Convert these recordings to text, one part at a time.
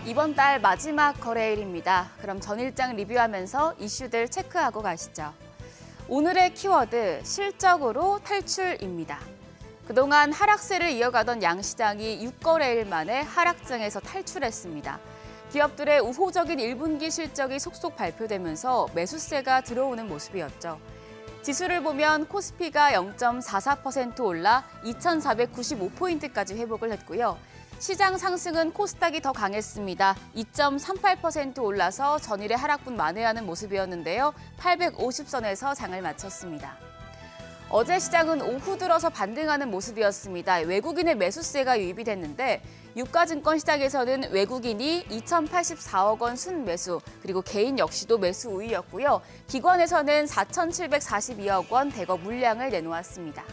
이번 달 마지막 거래일입니다. 그럼 전일장 리뷰하면서 이슈들 체크하고 가시죠. 오늘의 키워드, 실적으로 탈출입니다. 그동안 하락세를 이어가던 양시장이 6거래일 만에 하락장에서 탈출했습니다. 기업들의 우호적인 1분기 실적이 속속 발표되면서 매수세가 들어오는 모습이었죠. 지수를 보면 코스피가 0.44% 올라 2,495포인트까지 회복을 했고요. 시장 상승은 코스닥이 더 강했습니다. 2.38% 올라서 전일의 하락분 만회하는 모습이었는데요. 850선에서 장을 마쳤습니다. 어제 시장은 오후 들어서 반등하는 모습이었습니다. 외국인의 매수세가 유입이 됐는데 유가증권 시장에서는 외국인이 2,084억 원 순매수, 그리고 개인 역시도 매수 우위였고요. 기관에서는 4,742억 원 대거 물량을 내놓았습니다.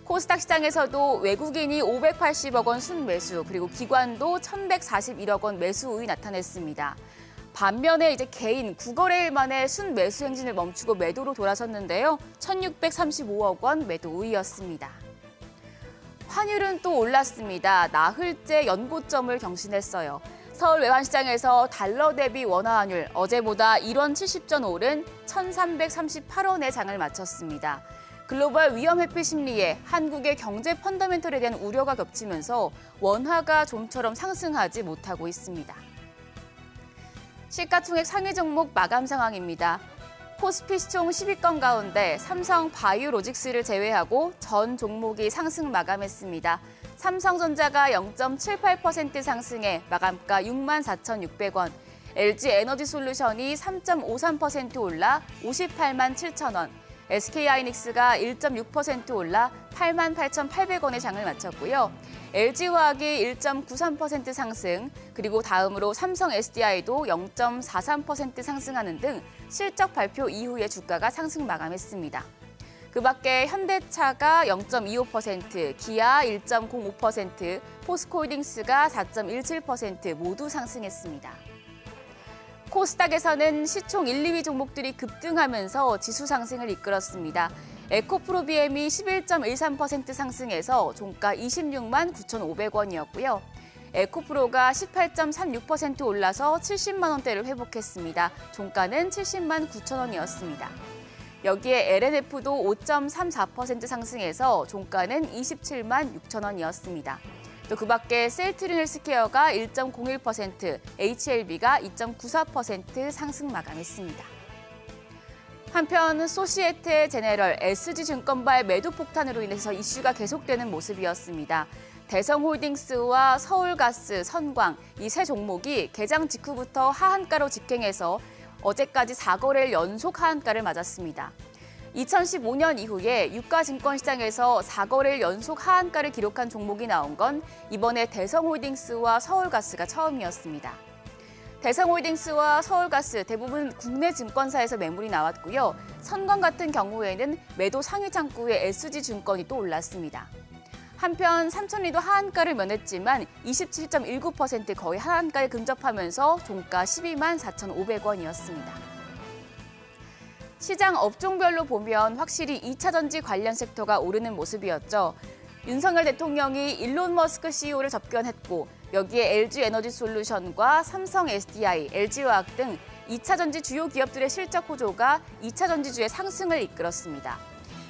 코스닥 시장에서도 외국인이 580억 원 순매수, 그리고 기관도 1,141억 원 매수 우위 나타냈습니다. 반면에 이제 개인 9거래일 만에 순매수 행진을 멈추고 매도로 돌아섰는데요. 1,635억 원 매도 우위였습니다. 환율은 또 올랐습니다. 나흘째 연고점을 경신했어요. 서울 외환시장에서 달러 대비 원화 환율 어제보다 1원 70전 오른 1,338원에 장을 마쳤습니다. 글로벌 위험 회피 심리에 한국의 경제 펀더멘털에 대한 우려가 겹치면서 원화가 좀처럼 상승하지 못하고 있습니다. 시가총액 상위 종목 마감 상황입니다. 코스피 시총 10위권 가운데 삼성 바이오로직스를 제외하고 전 종목이 상승 마감했습니다. 삼성전자가 0.78% 상승해 마감가 64,600원, LG에너지솔루션이 3.53% 올라 58만 7천원, SK하이닉스가 1.6% 올라 88,800원에 장을 마쳤고요. LG화학이 1.93% 상승, 그리고 다음으로 삼성 SDI도 0.43% 상승하는 등 실적 발표 이후에 주가가 상승 마감했습니다. 그 밖에 현대차가 0.25%, 기아 1.05%, 포스코홀딩스가 4.17% 모두 상승했습니다. 코스닥에서는 시총 1, 2위 종목들이 급등하면서 지수 상승을 이끌었습니다. 에코프로비엠이 11.13% 상승해서 종가 26만 9,500원이었고요. 에코프로가 18.36% 올라서 70만 원대를 회복했습니다. 종가는 70만 9천원이었습니다. 여기에 LNF도 5.34% 상승해서 종가는 27만 6천원이었습니다. 또 그 밖에 셀트린 헬스케어가 1.01%, HLB가 2.94% 상승 마감했습니다. 한편 소시에테 제네럴, SG증권발 매도 폭탄으로 인해서 이슈가 계속되는 모습이었습니다. 대성홀딩스와 서울가스, 선광 이 세 종목이 개장 직후부터 하한가로 직행해서 어제까지 4거래일 연속 하한가를 맞았습니다. 2015년 이후에 유가증권 시장에서 4거래일 연속 하한가를 기록한 종목이 나온 건 이번에 대성홀딩스와 서울가스가 처음이었습니다. 대성홀딩스와 서울가스 대부분 국내 증권사에서 매물이 나왔고요. 선광 같은 경우에는 매도 상위 창구에 SG증권이 또 올랐습니다. 한편 삼천리도 하한가를 면했지만 27.19% 거의 하한가에 근접하면서 종가 12만 4,500원이었습니다. 시장 업종별로 보면 확실히 2차전지 관련 섹터가 오르는 모습이었죠. 윤석열 대통령이 일론 머스크 CEO를 접견했고 여기에 LG에너지솔루션과 삼성 SDI, LG화학 등 2차전지 주요 기업들의 실적 호조가 2차전지주의 상승을 이끌었습니다.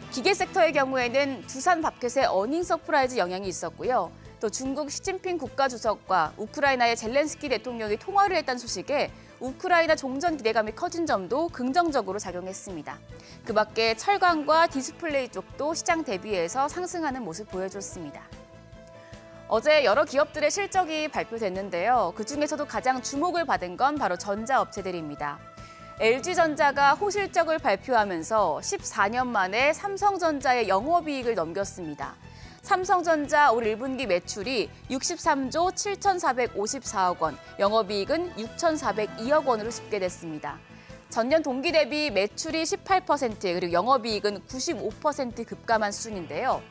기계 섹터의 경우에는 두산밥켓의 어닝 서프라이즈 영향이 있었고요. 또 중국 시진핑 국가주석과 우크라이나의 젤렌스키 대통령이 통화를 했다는 소식에 우크라이나 종전 기대감이 커진 점도 긍정적으로 작용했습니다. 그 밖에 철강과 디스플레이 쪽도 시장 대비해서 상승하는 모습 보여줬습니다. 어제 여러 기업들의 실적이 발표됐는데요. 그중에서도 가장 주목을 받은 건 바로 전자업체들입니다. LG전자가 호실적을 발표하면서 14년 만에 삼성전자의 영업이익을 넘겼습니다. 삼성전자 올 1분기 매출이 63조 7,454억 원, 영업이익은 6,402억 원으로 집계됐습니다. 전년 동기 대비 매출이 18%, 그리고 영업이익은 95% 급감한 수준인데요.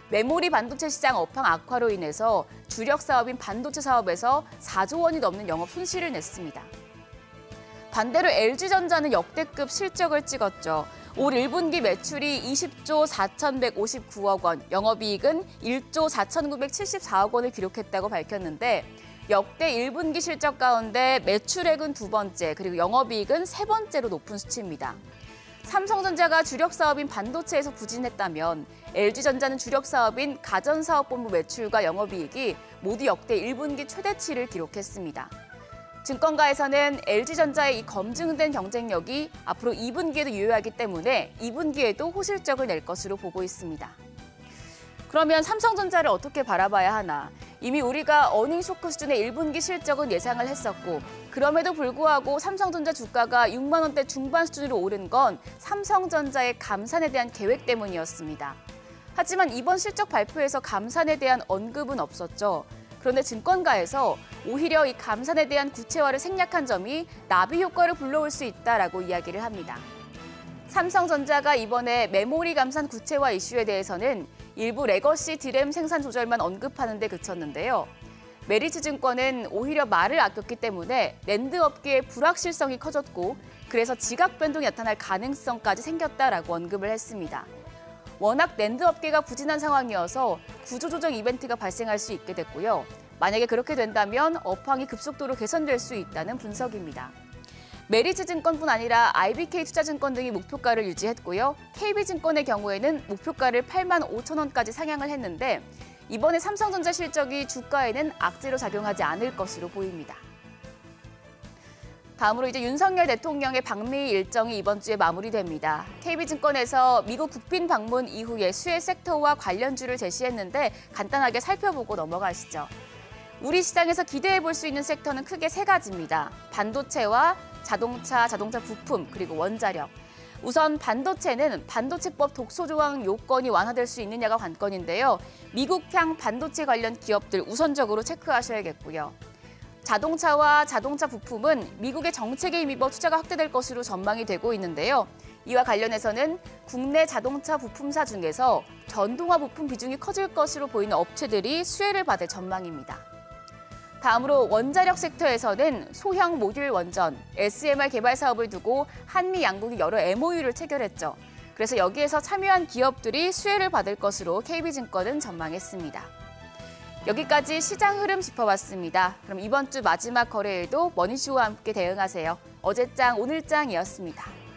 메모리 반도체 시장 업황 악화로 인해서 주력 사업인 반도체 사업에서 4조 원이 넘는 영업 손실을 냈습니다. 반대로 LG전자는 역대급 실적을 찍었죠. 올 1분기 매출이 20조 4,159억 원, 영업이익은 1조 4,974억 원을 기록했다고 밝혔는데 역대 1분기 실적 가운데 매출액은 두 번째, 그리고 영업이익은 세 번째로 높은 수치입니다. 삼성전자가 주력 사업인 반도체에서 부진했다면 LG전자는 주력 사업인 가전사업본부 매출과 영업이익이 모두 역대 1분기 최대치를 기록했습니다. 증권가에서는 LG전자의 이 검증된 경쟁력이 앞으로 2분기에도 유효하기 때문에 2분기에도 호실적을 낼 것으로 보고 있습니다. 그러면 삼성전자를 어떻게 바라봐야 하나? 이미 우리가 어닝 쇼크 수준의 1분기 실적은 예상을 했었고 그럼에도 불구하고 삼성전자 주가가 6만 원대 중반 수준으로 오른 건 삼성전자의 감산에 대한 계획 때문이었습니다. 하지만 이번 실적 발표에서 감산에 대한 언급은 없었죠. 그런데 증권가에서 오히려 이 감산에 대한 구체화를 생략한 점이 나비 효과를 불러올 수 있다라고 이야기를 합니다. 삼성전자가 이번에 메모리 감산 구체화 이슈에 대해서는 일부 레거시 DRAM 생산 조절만 언급하는 데 그쳤는데요. 메리츠증권은 오히려 말을 아꼈기 때문에 낸드 업계의 불확실성이 커졌고 그래서 지각 변동이 나타날 가능성까지 생겼다라고 언급을 했습니다. 워낙 낸드 업계가 부진한 상황이어서 구조조정 이벤트가 발생할 수 있게 됐고요. 만약에 그렇게 된다면 업황이 급속도로 개선될 수 있다는 분석입니다. 메리츠증권뿐 아니라 IBK투자증권 등이 목표가를 유지했고요. KB증권의 경우에는 목표가를 8만 5천 원까지 상향을 했는데 이번에 삼성전자 실적이 주가에는 악재로 작용하지 않을 것으로 보입니다. 다음으로 이제 윤석열 대통령의 방미 일정이 이번 주에 마무리됩니다. KB증권에서 미국 국빈 방문 이후에 수혜 섹터와 관련주를 제시했는데 간단하게 살펴보고 넘어가시죠. 우리 시장에서 기대해 볼 수 있는 섹터는 크게 세 가지입니다. 반도체와 자동차 부품, 그리고 원자력. 우선 반도체는 반도체법 독소조항 요건이 완화될 수 있느냐가 관건인데요. 미국향 반도체 관련 기업들 우선적으로 체크하셔야겠고요. 자동차와 자동차 부품은 미국의 정책에 힘입어 투자가 확대될 것으로 전망이 되고 있는데요. 이와 관련해서는 국내 자동차 부품사 중에서 전동화 부품 비중이 커질 것으로 보이는 업체들이 수혜를 받을 전망입니다. 다음으로 원자력 섹터에서는 소형 모듈 원전, SMR 개발 사업을 두고 한미 양국이 여러 MOU를 체결했죠. 그래서 여기에서 참여한 기업들이 수혜를 받을 것으로 KB증권은 전망했습니다. 여기까지 시장 흐름 짚어봤습니다. 그럼 이번 주 마지막 거래일도 머니쇼와 함께 대응하세요. 어제장 오늘장이었습니다.